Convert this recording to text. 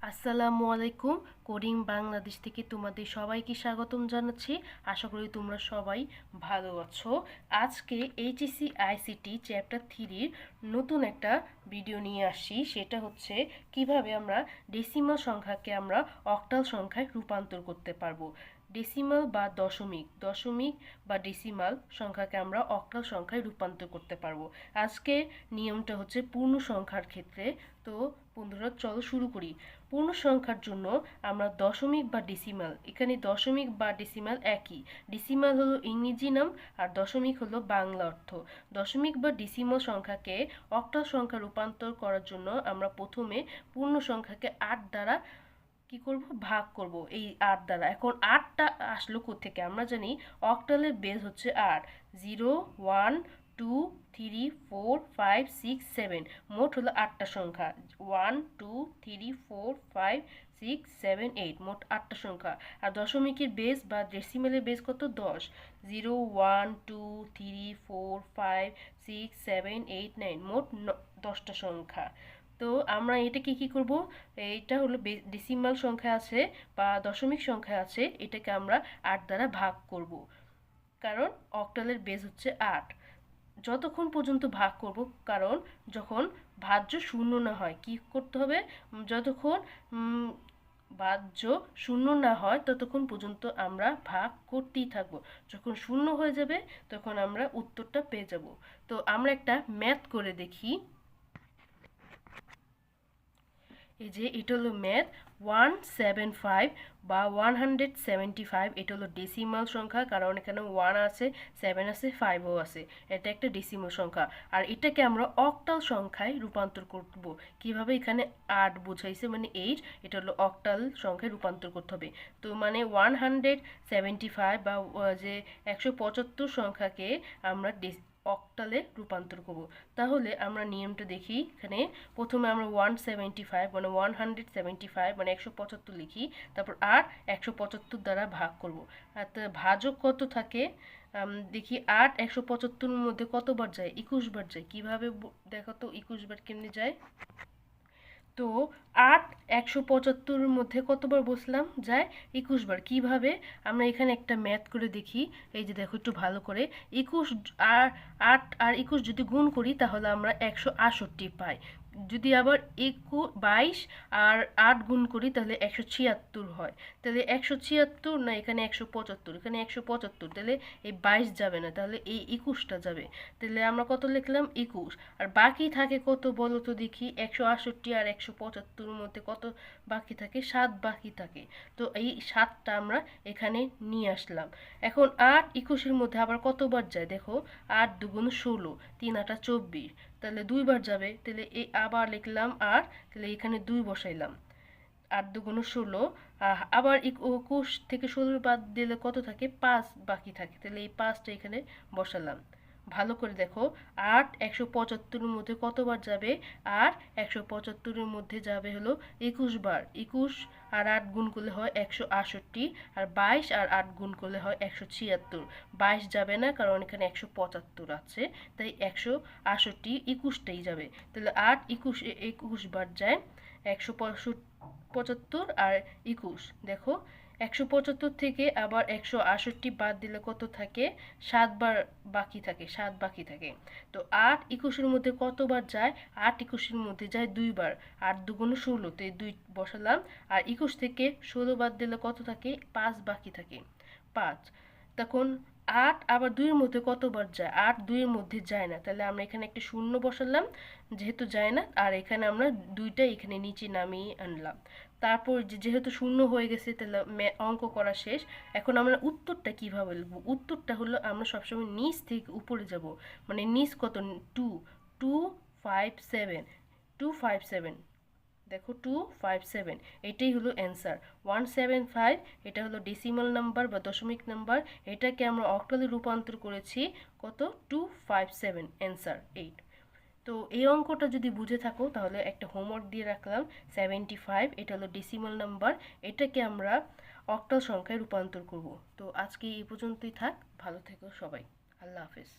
আসসালামু আলাইকুম। কোডিং বাংলাদেশ থেকে তোমাদের সবাইকে স্বাগতম জানাচ্ছি। আশা করি তোমরা সবাই ভালো আছো। আজকে এইচএসসি আইসিটি চ্যাপ্টার 3-র নতুন একটা ভিডিও নিয়ে আসি। সেটা হচ্ছে কিভাবে আমরা ডেসিমাল সংখ্যাকে আমরা অক্টাল সংখ্যায় রূপান্তর করতে পারবো। ডেসিমাল বা দশমিক বা ডেসিমাল সংখ্যাকে আমরা অক্টাল সংখ্যায় রূপান্তর করতে পারবো। আজকে নিয়মটা হচ্ছে পূর্ণ সংখ্যার ক্ষেত্রে। তো বন্ধুরা চলো শুরু করি। পূর্ণ সংখ্যার জন্য আমরা দশমিক বা ডেসিমাল, এখানে দশমিক বা ডেসিমাল একই। ডেসিমাল হলো ইংরেজি নাম আর দশমিক হলো বাংলা অর্থ। দশমিক বা ডেসিমাল সংখ্যাকে অক্টাল সংখ্যা রূপান্তর করার জন্য আমরা প্রথমে পূর্ণ সংখ্যাকে 8 দ্বারা কি করব, ভাগ করব। এই 8 দ্বারা, এখন 8টা আসলো কোত্থেকে? আমরা জানি অক্টালের বেস হচ্ছে 8। 0 1 2 3 4 5 6 7, মোট হলো 8টা সংখ্যা। 1 2 3 4 5 6 7 8, মোট 8টা সংখ্যা। আর দশমিকের বেস বা ডেসিমেলের বেস কত? 10। 0 1 2 3 4 5 6 7 8 9, মোট 10টা সংখ্যা। তো আমরা এটাকে কি করব? এইটা হলো ডেসিমাল সংখ্যা আছে বা দশমিক সংখ্যা আছে, এটাকে আমরা 8 দ্বারা ভাগ করব, কারণ অক্টালের বেস হচ্ছে 8। যতক্ষণ পর্যন্ত ভাগ করব, কারণ যখন ভাজ্য শূন্য না হয় কি করতে হবে? যতক্ষণ ভাজ্য শূন্য না হয় ততক্ষণ পর্যন্ত আমরা ভাগ করতেই থাকব। যখন শূন্য হয়ে যাবে তখন আমরা উত্তরটা পেয়ে যাব। তো আমরা একটা ম্যাথ করে দেখি। এই যে এটা হলো ম্যাথ 175 বা 175। এটা হলো ডেসিমাল সংখ্যা, কারণ এখানে 1 আছে, 7 আছে, 5ও আছে। এটা একটা ডেসিমাল সংখ্যা। আর এটাকে আমরা অক্টাল সংখ্যায় রূপান্তর করব। কিভাবে? এখানে 8 বোঝাইছে মানে 8, এটা হলো অক্টাল সংখ্যায় রূপান্তর করতে হবে। তো মানে 175 বা যে 175 সংখ্যাকে আমরা অক্টালে রূপান্তর করব। তাহলে আমরা নিয়মটা দেখি। এখানে প্রথমে আমরা 175 মানে 175 মানে 175 লিখি, তারপর আর 175 দ্বারা ভাগ করব। আর ভাজক কত থাকে দেখি। 8 175 মধ্যে কতবার যায়? 21 বার যায়। কিভাবে দেখো তো 21 বার কেমনে যায়? তো 8 175 মধ্যে কতবার বসলাম? যায় 21 বার। কিভাবে? আমরা এখানে একটা ম্যাথ করে দেখি। এই যে দেখো একটু ভালো করে। 21 আর 8 আর 21 যদি গুণ করি তাহলে আমরা 168 পাই। যদি আবার 22 আর 8 গুণ করি তাহলে 176 হয়। তাহলে 176 না, এখানে 175, এখানে 175, তাহলে এই 22 যাবে না, তাহলে এই 21টা যাবে। তাহলে আমরা কত লিখলাম? 21। আর বাকি থাকে কত বলো তো দেখি? 168 আর 175 মধ্যে কত বাকি থাকে? 7 বাকি থাকে। তো এই 7টা আমরা এখানে নিয়ে আসলাম। এখন 8 21-এর মধ্যে আবার কতবার যায় দেখো? 8 2 16, 3 8 24, তাহলে 2 বার যাবে। তাহলে এই আবার লিখলাম আর, তাহলে এখানে 2 বসাইলাম। 8 2 16, আবার 21 থেকে 16 বাদ দিলে কত থাকে? 5 বাকি থাকে। তাহলে এই 5টা এখানে বসালাম। ভালো করে দেখো, 8 175-এর মধ্যে কতবার যাবে? আর 175-এর মধ্যে যাবে হলো 21 বার। 21 আর 8 গুণ করলে হয় 168, আর 22 আর 8 গুণ করলে হয় 176। 22 যাবে না, কারণ এখানে 175 আছে, তাই 168 21টাই যাবে। তাহলে 8 21 বার যায়। 175 আর 21, দেখো 175 থেকে আবার 168 বাদ দিলে কত থাকে? 7 বার বাকি থাকে, 7 বাকি থাকে। তো 8 21-এর মধ্যে কতবার যায়? 8 21-এর মধ্যে যায় 2 বার। 8 2 16, তো এই 2 বসালাম। আর 21 থেকে 16 বাদ দিলে কত থাকে? 5 বাকি থাকে, 5। তখন 8 আবার 2-এর মধ্যে কতবার যায়? 8 2-এর মধ্যে যায় না, তাহলে আমরা এখানে একটা শূন্য বসালাম, যেহেতু যায় না। আর এখানে আমরা 2টা এখানে নিচে নামিয়ে আনলাম। তারপর যেহেতু শূন্য হয়ে গেছে, তাহলে অঙ্ক করা শেষ। এখন আমরা উত্তরটা কিভাবে লিখব? উত্তরটা হলো আমরা সবসময় নিচ থেকে উপরে যাব। মানে নিচ কত? 2 257, 257, দেখো 257, এটাই হলো অ্যান্সার। 175 এটা হলো ডেসিমাল নাম্বার বা দশমিক নাম্বার, এটাকে আমরা অক্টালে রূপান্তর করেছি কত? 257, অ্যান্সার 8। তো এই অঙ্কটা যদি বুঝে থাকো তাহলে একটা হোমওয়ার্ক দিয়ে রাখলাম। 75 এটা হলো ডেসিমাল নাম্বার, এটাকে আমরা অক্টাল সংখ্যায় রূপান্তর করব। তো আজকে এই পর্যন্তই থাক। ভালো থেকো সবাই। আল্লাহ হাফেজ।